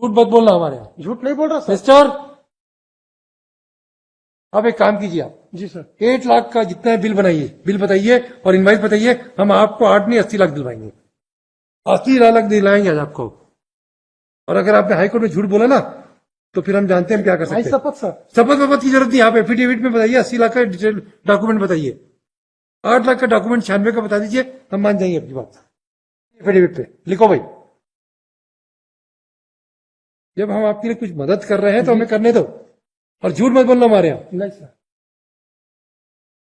झूठ मत बोलना हमारे यहाँ। झूठ नहीं बोल रहा सर। मिस्टर, आप एक काम कीजिए, आप जी सर। 8 लाख का जितना है बिल बनाइए, बिल बताइए और इनवाइस बताइए। हम आपको 8 नहीं 80 लाख दिलवाएंगे, 80 लाख दिलाएंगे आज आपको। और अगर आपने हाईकोर्ट में झूठ बोला ना तो फिर हम जानते हैं हम क्या कर भाई सकते हैं। शपथ सर। शपथ वपथ की जरूरत नहीं, आप एफिडेविट में बताइए 80 लाख का डिटेल डॉक्यूमेंट बताइए। 8 लाख का डॉक्यूमेंट 96 का बता दीजिए, हम मान जाएंगे आपकी बात। एफिडेविट पे लिखो भाई। जब हम आपके लिए कुछ मदद कर रहे हैं तो हमें करने दो, और झूठ मत बोलना हमारे यहाँ। नहीं सर।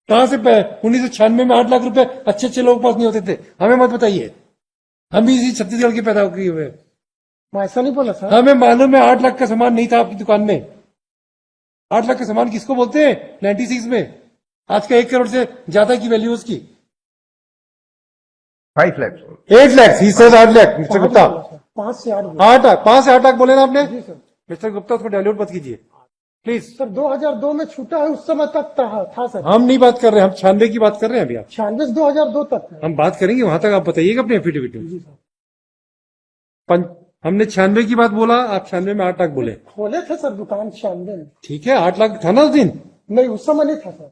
कहां से 1996 में 8 लाख रुपए अच्छे अच्छे लोगों के पास नहीं होते थे, हमें मत बताइए। हम भी इसी छत्तीसगढ़ के पैदा किए हुए हैं। मैं ऐसा नहीं बोला सर। हमें मालूम है 8 लाख का सामान नहीं था आपकी दुकान में। 8 लाख का सामान किसको बोलते हैं 96 में? आज का 1 करोड़ से ज्यादा की वैल्यू उसकी। 5 lakhs. 8 lakh, he says 8 lakh mister Gupta. 5 से 8 8 लाख, 5 से 8 लाख बोले ना आपने? जी सर। मिस्टर गुप्ता, उसको डाइल्यूट मत कीजिए प्लीज। सर 2002 में छूटा है, उस समय तक था सर। हम नहीं बात कर रहे, हम 96 की बात कर रहे हैं अभी। आप 96 2002 तक है। हम बात करेंगे वहां तक, आप बताइएगा अपने एफिडेविट में। जी सर। हमने 96 की बात बोला, आप 96 में 8 लाख बोले। खोले थे सर दुकान 96 में। ठीक है, 8 लाख था ना उस दिन नहीं, उस समय नहीं था सर।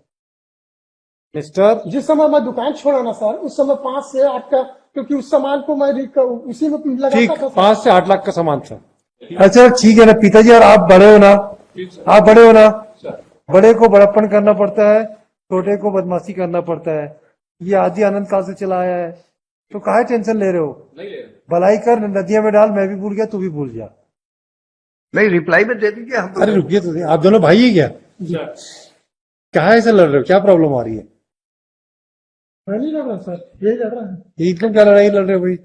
मिस्टर। जिस समय मैं दुकान छोड़ा ना सर, उस समय 5 से 8 का, क्योंकि उस सामान को मैं उसी में ठीक, लगाता था सर। 5 से 8 लाख का सामान था। अच्छा ठीक है ना पिताजी, और आप बड़े हो ना, आप बड़े हो ना। बड़े को बड़प्पन करना पड़ता है, छोटे को बदमाशी करना पड़ता है। ये आदि अनंत काल से चला आया है, तो काहे टेंशन ले रहे हो? भलाई कर, नदियां में डाल, मैं भी भूल गया, तू भी भूल जा। नहीं, रिप्लाई में दे दीजिए हम। अरे रुकिए तो, आप दोनों भाई ही क्या? क्या ऐसे लड़ रहे हो, क्या प्रॉब्लम आ रही है? मैं नहीं लड़ रहा सर, यही लड़ रहा है। ये इतना क्या लड़ाई लड़ रहे हो भाई?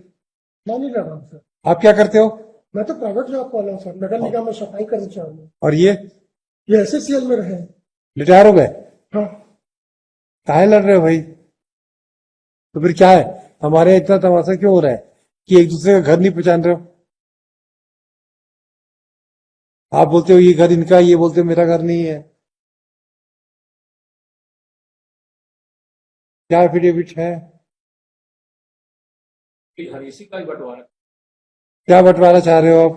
मैं नहीं लड़ रहा हूँ सर। आप क्या करते हो? मैं तो प्राइवेट जॉब वाला हूँ सर, नगर निगम में सफाई कर्मचारी हूँ। और ये एसएससीएल में रहे। रिटायर हो गए? हाँ। काहे लड़ रहे हो भाई? तो फिर क्या है, हमारे इतना तमाशा क्यों हो रहा है कि एक दूसरे का घर नहीं पहचान रहे हो? आप बोलते हो ये घर इनका है, ये बोलते हो मेरा घर नहीं है। क्या एफिडेविट है? इसी का ही बंटवारा। क्या बंटवारा चाह रहे हो आप?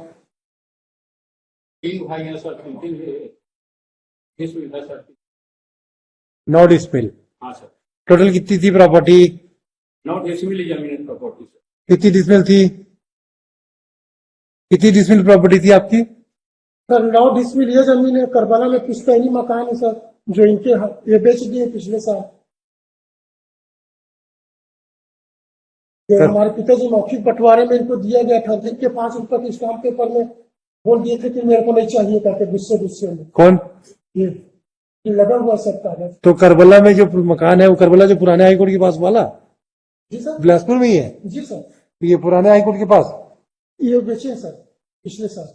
3 भाई हैं सर, 3 डिसमिल है सर। 9 डिसमिल। हाँ सर। टोटल कितनी थी प्रॉपर्टी? 9 डिसमिल जमीन प्रॉपर्टी सर। कितनी डिसमिल थी? कितनी डिसमिल प्रॉपर्टी थी आपकी? सर 9 डिसमिल ये जमीन है, करबला में पुश्तैनी मकान है सर, जो इनके ये बेच दिए पिछले साल। जो हमारे पिताजी मौखिक बंटवारे में इनको दिया गया था, जिनके 5 रुपए के स्टाम्प पेपर में बोल दिए थे कि मेरे को नहीं चाहिए, करके गुस्से में। कौन? ये लगा हुआ सब कागज। तो करबला में जो मकान है, वो करबला जो पुराने हाईकोर्ट के पास वाला जी सर। बिलासपुर में ही है? जी सर। तो ये पुराने हाईकोर्ट के पास ये बेचे सर पिछले साल।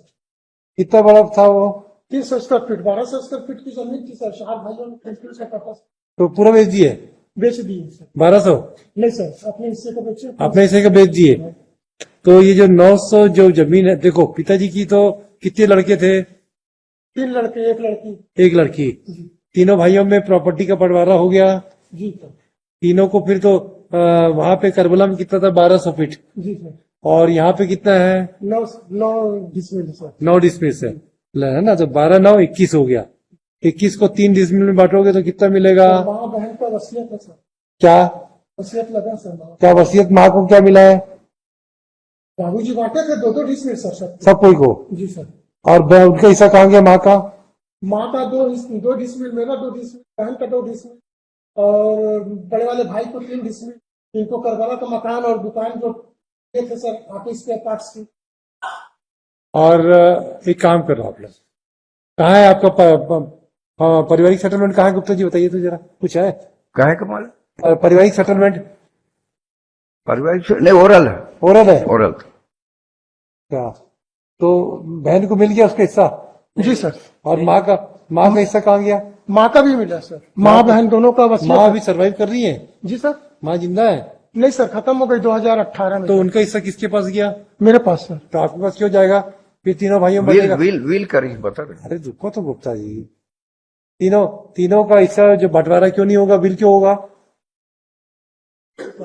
कितना बड़ा था वो? 300 स्क्वायर फीट, 1200 स्क्वायर फीट की जमीन थी सर। 4 भाइयों ने खरीद का पर्पस तो पूरा बेच दिए? बेच दिए सर। 1200 नहीं सर, अपने हिस्से को बेचे। अपने हिस्से का बेच दिए। तो ये जो 900 जो जमीन है, देखो पिताजी की तो कितने लड़के थे? 3 लड़के 1 लड़की। 1 लड़की। तीनों भाइयों में प्रॉपर्टी का बंटवारा हो गया। जी सर। तीनों को फिर तो वहां पे करबला में कितना था? 1200 फीट। जी सर। और यहाँ पे कितना है? 9 डिसमिल सर। 9 डिसमिल है ना, तो 12 9 21 हो गया। 21 को 3 डिसमिल में बांटोगे तो कितना मिलेगा? माँ बहन का वसीयत है सर। क्या वसीयत लगा सर। क्या वसीयत? माँ को क्या मिला है? बाबूजी बांटे थे 2 डिसमिल सर सब। सब कोई को? जी सर। और उनका हिस्सा कहाँ गया माँ का? माँ का 2 डिसमिल, मेरा 2 डिसमिल, बहन का 2 डिसमिल, और बड़े वाले भाई को 3 डिसमिल। इनको करबला का मकान और दुकान जो थे सर ऑफिस के पार्ट्स की। और एक काम करो आप लोग, कहाँ है आपका पारिवारिक सेटलमेंट कहाँ है गुप्ता जी? बताइए तो जरा, कुछ है? कहे कमाल? पारिवारिक सेटलमेंट पारिवारिक से नहीं, ओरल है। ओरल है ओरल। क्या? तो बहन को मिल गया उसका हिस्सा? जी सर। और माँ का हिस्सा कहाँ गया? माँ का भी मिला सर। माँ बहन दोनों का वसीयत। माँ अभी सर्वाइव कर रही है? जी सर। माँ जिंदा है? नहीं सर, खत्म हो गई 2018 में। तो उनका हिस्सा किसके पास गया? मेरे पास सर। तो आपके पास क्यों जाएगा? फिर तीनों भाइयों में विल बचेगा। विल विल करेंगे, बता रहे। अरे रुको तो गुप्ता जी, तीनों का हिस्सा जो बंटवारा क्यों नहीं होगा? बिल क्यों होगा?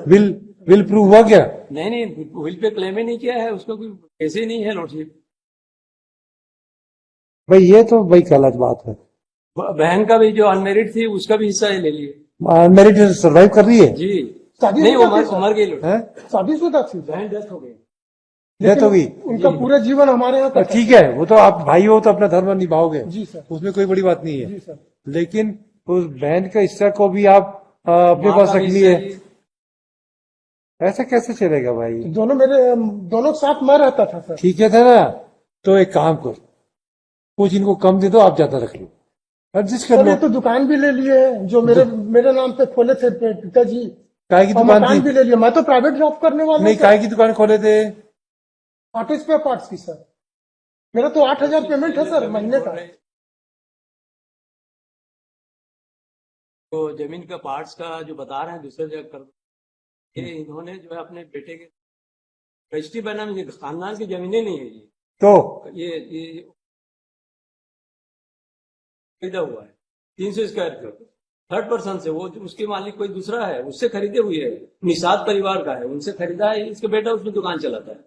बिल प्रूव हुआ क्या? नहीं, विल पे क्लेम ही नहीं किया है, उसका कोई कैसे नहीं है लॉर्डशिप। भाई ये तो भाई गलत बात है। बहन का भी जो अनमेरिड थी उसका भी हिस्सा ले लिए अनमेरिड सर्वाइव कर रही है, जी। शादी नहीं, शुदा उमर थी सर। उमर गई हैं? शादीशुदा थी बहन डेथ हो गई। डेथ हो गई। उनका पूरा जीवन हमारे यहाँ तो का ठीक है, वो तो आप भाई हो तो अपना धर्म निभाओगे, जी सर। उसमें कोई बड़ी बात नहीं जी है। सर। लेकिन उस बहन का हिस्सा को भी आप अपने माँ पास का भी रखनी हिस्सा है, जी। ऐसा कैसे चलेगा भाई? दोनों साथ मैं रहता था सर। ठीक है था ना, तो एक काम कर, कुछ इनको कम दे दो, आप ज्यादा रख लो, एडजस्ट कर सर लो। ये तो दुकान भी ले लिए हैं, जो मेरे नाम पे खोले थे पिताजी। काय की और दुकान मकान थी? भी ले लिया। मैं तो प्राइवेट जॉब करने वाला नहीं, हूं काय की दुकान खोले थे? ऑटो स्पेयर पार्ट्स की सर। मेरा तो 8,000 पेमेंट है सर महीने का। तो जमीन का पार्ट्स का जो बता रहे हैं दूसरे जगह कर दो। ये इन्होंने जो है अपने बेटे के रजिस्ट्री बना में खानदान की जमीनें नहीं है जी। तो ये खरीदा हुआ है 300 स्क्वायर फीट थर्ड पर्सन से, वो उसके मालिक कोई दूसरा है, उससे खरीदे हुई है, निषाद परिवार का है, उनसे खरीदा है। इसका बेटा उसमें दुकान चलाता है,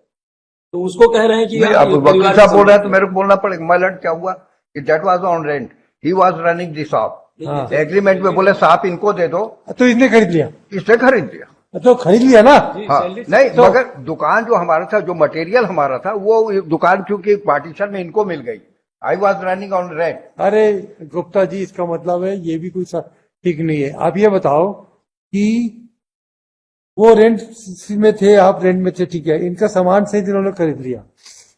तो उसको कह रहे हैं कि नहीं, आप अब ये वकील परिवार साहब की बोल रहे हैं तो संपत्ति मेरे को बोलना पड़ेगा। माय लॉर्ड क्या हुआ कि that was on rent, he was running the shop, हाँ। एग्रीमेंट में बोले साहब इनको दे दो, तो इसने खरीद लिया, इसने खरीद लिया। तो खरीद लिया ना। जी, हाँ, सैलरी से- नहीं तो- मगर दुकान जो हमारा था, जो मटेरियल हमारा था, वो दुकान क्योंकि पार्टीशन में इनको मिल गई। I was running on rent. अरे गुप्ता जी, इसका मतलब है ये भी कोई ठीक नहीं है। आप ये बताओ कि वो रेंट में थे, आप रेंट में थे, ठीक है, इनका सामान सहित इन्होंने खरीद लिया,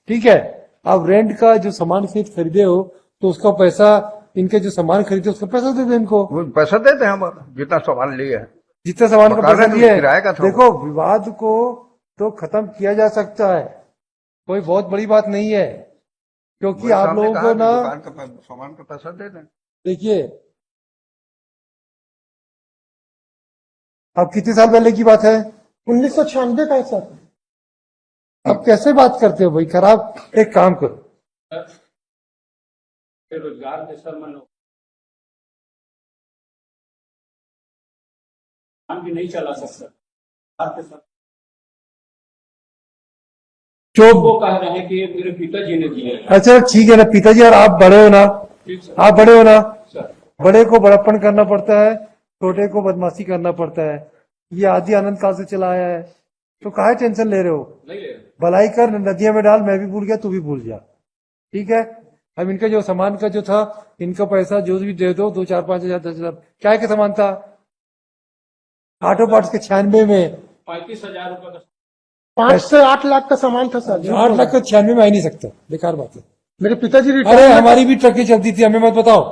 ठीक है। अब रेंट का जो सामान सहित खरीदे हो तो उसका पैसा, इनके जो सामान खरीदे उसका पैसा दे दो इनको, वो पैसा देते हैं हम, जितना सामान लिए है। जितना सामान का मकान पैसा है, दिया है। किराए का था। देखो, विवाद को तो खत्म किया जा सकता है, कोई बहुत बड़ी बात नहीं है, क्योंकि वही आप साहब ने लोगों कहा को कि ना, दुकान का सामान का पैसा दे दें। देखिए, अब कितने साल पहले की बात है? 1996 का है सर। अब कैसे बात करते हो भाई? खराब, एक काम करो, रोजगार के सर मनो काम भी नहीं चला सकता। रोजगार के सर जो, वो कह रहे हैं कि ये मेरे पिताजी ने दिए हैं। अच्छा ठीक है ना, पिताजी, और आप बड़े हो ना, ठीक सर। आप बड़े हो ना, सर बड़े को बड़प्पन करना पड़ता है, छोटे को बदमाशी करना पड़ता है। ये आदि आनंद काल से चला आया है, तो काहे टेंशन ले रहे हो? नहीं ले रहे। भलाई कर, नदिया में डाल, मैं भी भूल गया, तू भी भूल जा, ठीक है। अब इनका जो सामान का जो था, इनका पैसा जो भी दे दो, 2, 4, 5 हजार, 10 हजार, क्या है का सामान था? ऑटो पार्ट्स के 96 में, 35,000 रुपए का 5 से 8 लाख का सामान था सर। 8 लाख का 96 में आ ही नहीं सकता, बेकार बात है। मेरे पिताजी अरे रिटायर हमारी भी ट्रकें चलती थी, हमें मत बताओ,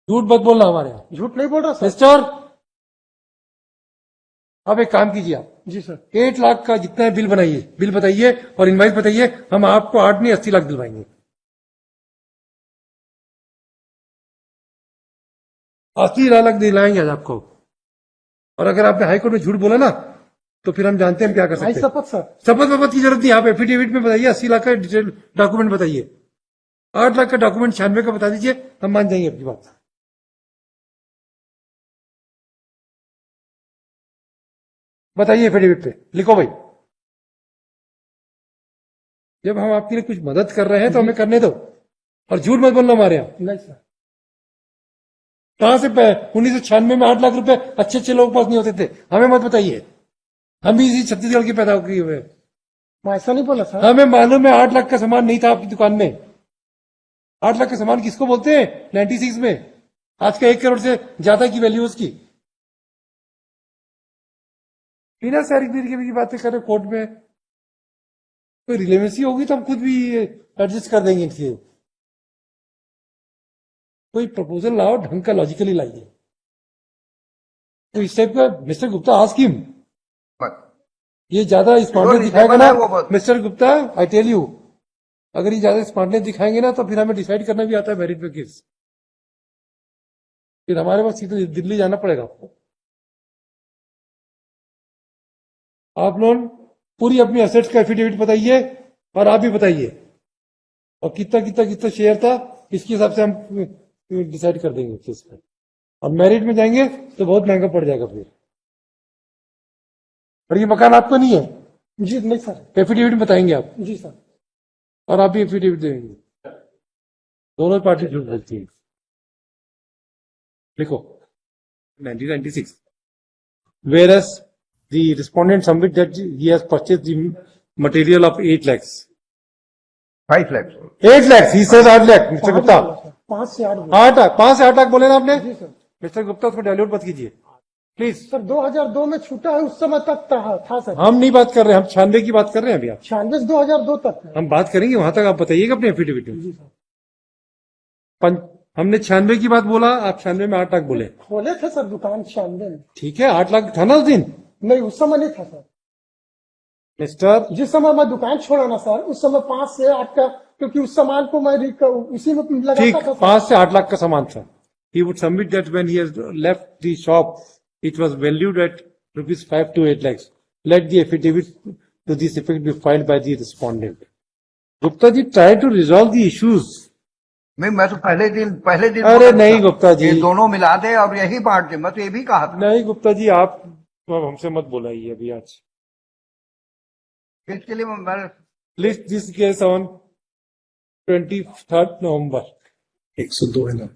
झूठ मत बोलना हमारे यहाँ, झूठ नहीं बोल रहा सर। मिस्टर। अब एक काम कीजिए, आप जी सर। 8 लाख का जितना है बिल बनाइए, बिल बताइए और इनवाइस बताइए, हम आपको 8 नहीं 80 लाख दिलवाएंगे। 80 लाख दिलाएंगे आज आपको। और अगर आपने हाईकोर्ट में झूठ बोला ना, तो फिर हम जानते हैं हम क्या कर भाई सकते हैं। शपथ सर। शपथ वपथ की जरूरत नहीं, आप एफिडेविट में बताइए, 80 लाख का डिटेल डॉक्यूमेंट बताइए, 8 लाख का डॉक्यूमेंट 96 का बता दीजिए, हम मान जाएंगे आपकी बात। बताइए एफिडेविट पे, लिखो भाई। जब हम आपके लिए कुछ मदद कर रहे हैं तो हमें करने दो, और झूठ मत बोलना हमारे यहाँ। नहीं सर। कहां से 1996 में 8 लाख रुपए अच्छे अच्छे लोगों के पास नहीं होते थे, हमें मत बताइए। हम भी इसी छत्तीसगढ़ के पैदा हुए हुए हैं। मैं ऐसा नहीं बोला सर। हमें मालूम है 8 लाख का सामान नहीं था आपकी दुकान में। 8 लाख का सामान किसको बोलते हैं? 96 में आज का 1 करोड़ से ज्यादा की वैल्यू उसकी। बिना सर्टिफिकेट की बातें कर रहे कोर्ट में, कोई रिलेवेंसी होगी तो हम खुद भी एडजस्ट कर देंगे इनसे। कोई प्रपोजल लाओ, ढंग का लॉजिकली लाइए। तो इस टाइप का मिस्टर गुप्ता आस्क हिम, ये ज्यादा स्मार्टनेस दिखाएगा ना mister Gupta, I tell you, अगर ये ज्यादा स्मार्टनेस दिखाएंगे ना तो फिर हमें डिसाइड करना भी आता है मेरिट पे केस, फिर हमारे पास सीधे दिल्ली जाना पड़ेगा आपको। आप लोग पूरी अपनी एसेट्स का एफिडेविट बताइए और आप भी बताइए, और कितना कितना कितना शेयर था इसके हिसाब से हम डिसाइड कर देंगे केस पे। और मेरिट में जाएंगे तो बहुत महंगा पड़ जाएगा फिर। और ये मकान आपको नहीं है, जी नहीं सर। एफिडेविट बताएंगे आप। जी सर। और आप भी एफिडेविट देंगे, दोनों पार्टी झूठ बोलती है। लिखो 1996 whereas the respondent submit that he has purchased the material of 8 lakhs 5 lakh 8 lakhs he says 8 lakh mister Gupta 5 से 8 5 से 8 लाख बोले ना आपने जी सर। मिस्टर गुप्ता उसको डायल्यूट मत कीजिए प्लीज। सर 2002 में छूटा है, उस समय तक था सर। हम नहीं बात कर रहे, हम 96 की बात कर रहे हैं अभी। आप 96 2002 तक है। हम बात करेंगे वहां तक, आप बताइएगा अपने एफिडेविट में। हमने 96 की बात बोला, आप 96 में 8 लाख बोले। खोले थे सर दुकान 96 में। ठीक है, 8 लाख था ना उस दिन। नहीं, उस समय नहीं था सर। मिस्टर जिस समय मैं दुकान छोड़ा ना सर, उस समय 5 से 8 का, क्योंकि उस सामान को मैं उसी में ठीक लगाता था सर। 5 से 8 लाख का सामान था। He would submit that when he has left the shop, it was valued at rupees 5 to 8 lakhs. Let the affidavit to this effect be filed by the respondent. Gupta ji, try to resolve the issues. मैं तो पहले दिन अरे बोला नहीं था, गुप्ता जी। ये दोनों मिला दे और यही बांट दे, मैं तो ये भी कहा था। नहीं गुप्ता जी, आप हमसे मत बोलाइए अभी आज। इसके लिए मैं List this case on 23rd November. 102 है ना।